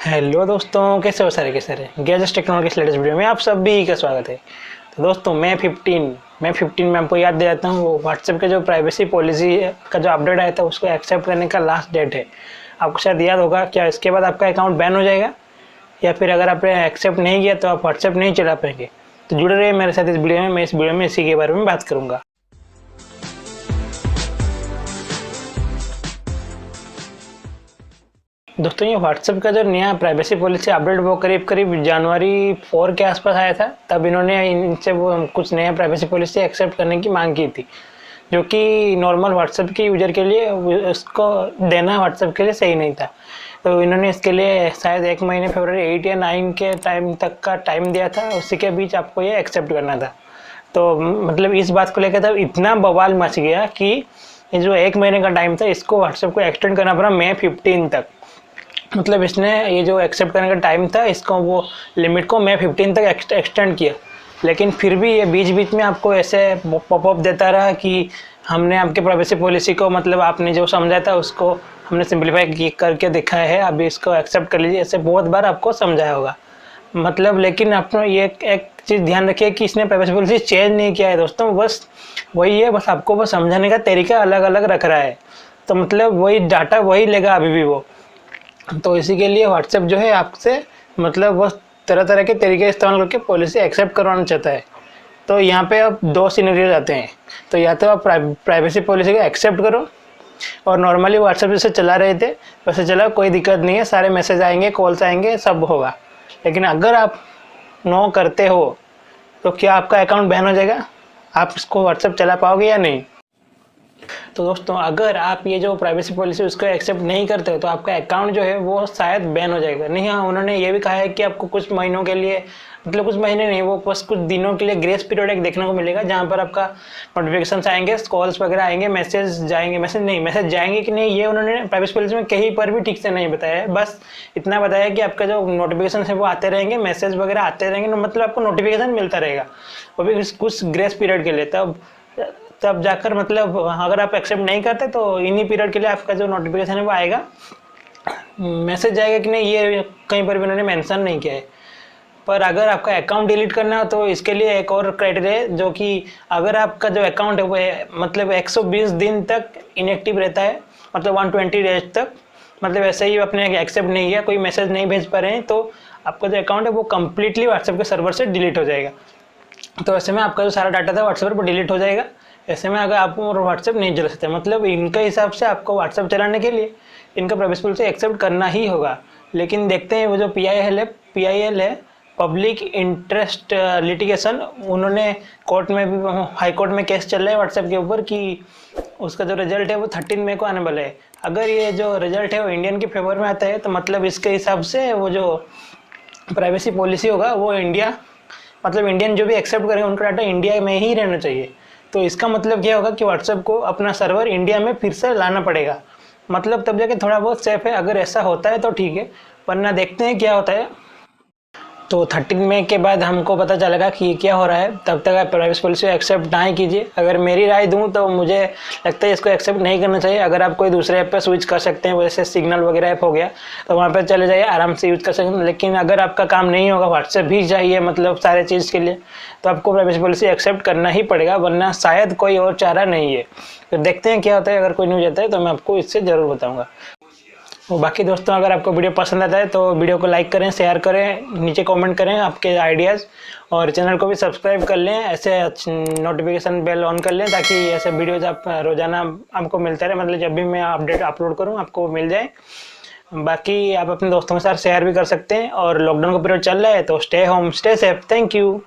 Hello दोस्तों, कैसे हो सारे के सारे। गैजेट्स टेक्नोलॉजी के लेटेस्ट वीडियो में आप सभी का स्वागत है। तो दोस्तों मैं 15 में आपको याद दिलाता हूँ, वो व्हाट्सएप के जो प्राइवेसी पॉलिसी का जो अपडेट आया था उसको एक्सेप्ट करने का लास्ट डेट है। आपको शायद याद होगा, क्या इसके बाद आपका अकाउंट बैन हो जाएगा या फिर अगर आपने एक्सेप्ट नहीं किया तो आप व्हाट्सएप नहीं चला पाएंगे। तो जुड़े रहिए मेरे साथ इस वीडियो में। मैं इस वीडियो में इसी के बारे में बात करूँगा। दोस्तों, ये व्हाट्सएप का जो नया प्राइवेसी पॉलिसी अपडेट वो करीब करीब जनवरी 4 के आसपास आया था। तब इन्होंने इनसे वो कुछ नया प्राइवेसी पॉलिसी एक्सेप्ट करने की मांग की थी, जो कि नॉर्मल व्हाट्सएप के यूजर के लिए उसको देना व्हाट्सएप के लिए सही नहीं था। तो इन्होंने इसके लिए शायद 1 महीने फरवरी 8 या 9 के टाइम तक का टाइम दिया था। उसी के बीच आपको ये एक्सेप्ट करना था। तो मतलब इस बात को लेकर तब इतना बवाल मच गया कि ये जो 1 महीने का टाइम था इसको व्हाट्सएप को एक्सटेंड करना पड़ा मई 15 तक। मतलब इसने ये जो एक्सेप्ट करने का टाइम था इसको वो लिमिट को मई 15 तक एक्सटेंड किया। लेकिन फिर भी ये बीच बीच में आपको ऐसे पॉपअप देता रहा कि हमने आपके प्राइवेसी पॉलिसी को, मतलब आपने जो समझा था उसको हमने सिंप्लीफाई करके दिखाया है, अभी इसको एक्सेप्ट कर लीजिए। ऐसे बहुत बार आपको समझाया होगा। मतलब लेकिन आपने ये एक चीज़ ध्यान रखिए कि इसने प्राइवेसी पॉलिसी चेंज नहीं किया है दोस्तों, बस वही है। बस आपको बस समझाने का तरीका अलग अलग रख रहा है। तो मतलब वही डाटा वही लेगा अभी भी वो। तो इसी के लिए व्हाट्सएप जो है आपसे मतलब वो तरह तरह के तरीके इस्तेमाल करके पॉलिसी एक्सेप्ट करवाना चाहता है। तो यहाँ पे अब 2 सिनेरियोज आते हैं। तो या तो आप प्राइवेसी पॉलिसी को एक्सेप्ट करो और नॉर्मली व्हाट्सएप जैसे चला रहे थे वैसे चला, कोई दिक्कत नहीं है, सारे मैसेज आएंगे, कॉल्स आएंगे, सब होगा। लेकिन अगर आप नो करते हो तो क्या आपका अकाउंट बैन हो जाएगा? आप इसको व्हाट्सएप चला पाओगे या नहीं? तो दोस्तों, अगर आप ये जो प्राइवेसी पॉलिसी उसको एक्सेप्ट नहीं करते हो तो आपका अकाउंट जो है वो शायद बैन हो जाएगा। नहीं, हाँ, उन्होंने ये भी कहा है कि आपको कुछ महीनों के लिए, मतलब कुछ महीने नहीं, वो बस कुछ दिनों के लिए ग्रेस पीरियड एक देखने को मिलेगा, जहाँ पर आपका नोटिफिकेशन आएंगे, कॉल्स वगैरह आएंगे, मैसेज जाएंगे कि नहीं, ये उन्होंने प्राइवेसी पॉलिसी में कहीं पर भी ठीक से नहीं बताया है। बस इतना बताया कि आपका जो नोटिफिकेशन है वो आते रहेंगे, मैसेज वगैरह आते रहेंगे, मतलब आपको नोटिफिकेशन मिलता रहेगा, वो भी कुछ ग्रेस पीरियड के लिए। तब जाकर, मतलब अगर आप एक्सेप्ट नहीं करते तो इन्हीं पीरियड के लिए आपका जो नोटिफिकेशन है वो आएगा, मैसेज जाएगा कि नहीं, ये कहीं पर भी उन्होंने मेंशन नहीं किया है। पर अगर आपका अकाउंट डिलीट करना हो तो इसके लिए एक और क्राइटेरिया है, जो कि अगर आपका जो अकाउंट है वो मतलब 120 दिन तक इनएक्टिव रहता है, मतलब 120 डेज तक, मतलब ऐसे ही आपने एक्सेप्ट नहीं किया, कोई मैसेज नहीं भेज पा रहे हैं, तो आपका जो अकाउंट है वो कम्प्लीटली व्हाट्सएप के सर्वर से डिलीट हो जाएगा। तो ऐसे में आपका जो सारा डाटा था व्हाट्सएप पर डिलीट हो जाएगा। ऐसे में अगर आप व्हाट्सएप नहीं चला सकते, मतलब इनके हिसाब से आपको व्हाट्सएप चलाने के लिए इनका प्राइवेसी पॉलिसी एक्सेप्ट करना ही होगा। लेकिन देखते हैं वो जो PIL है, पब्लिक इंटरेस्ट लिटिगेशन, उन्होंने कोर्ट में भी, हाई कोर्ट में केस चल रहा है व्हाट्सएप के ऊपर कि उसका जो रिजल्ट है वो 13 मई को आने वाला है। अगर ये जो रिजल्ट है वो इंडियन के फेवर में आता है तो मतलब इसके हिसाब से वो जो प्राइवेसी पॉलिसी होगा वो इंडिया, मतलब इंडियन जो भी एक्सेप्ट करेंगे उनका डाटा इंडिया में ही रहना चाहिए। तो इसका मतलब क्या होगा कि व्हाट्सएप को अपना सर्वर इंडिया में फिर से लाना पड़ेगा, मतलब तब जाके थोड़ा बहुत सेफ है। अगर ऐसा होता है तो ठीक है, वरना देखते हैं क्या होता है। तो 13 मई के बाद हमको पता चलेगा कि क्या हो रहा है। तब तक आप प्राइवेसी पॉलिसी एक्सेप्ट ना ही कीजिए। अगर मेरी राय दूं तो मुझे लगता है इसको एक्सेप्ट नहीं करना चाहिए। अगर आप कोई दूसरे ऐप पे स्विच कर सकते हैं, जैसे सिग्नल वगैरह ऐप हो गया, तो वहाँ पे चले जाइए, आराम से यूज़ कर सकते हैं। लेकिन अगर आपका काम नहीं होगा, व्हाट्सएप भी चाहिए मतलब सारे चीज़ के लिए, तो आपको प्राइवेसी पॉलिसी एक्सेप्ट करना ही पड़ेगा, वरना शायद कोई और चारा नहीं है। तो देखते हैं क्या होता है। अगर कोई न्यूज़ आता है तो मैं आपको इससे ज़रूर बताऊँगा। और बाकी दोस्तों, अगर आपको वीडियो पसंद आता है तो वीडियो को लाइक करें, शेयर करें, नीचे कमेंट करें आपके आइडियाज़, और चैनल को भी सब्सक्राइब कर लें, ऐसे नोटिफिकेशन बेल ऑन कर लें ताकि ऐसे वीडियोज़ आप रोज़ाना आपको मिलते रहे, मतलब जब भी मैं अपडेट अपलोड करूं आपको मिल जाए। बाकी आप अपने दोस्तों के साथ शेयर भी कर सकते हैं। और लॉकडाउन का पीरियड चल रहा है तो stay home, stay safe. Thank you.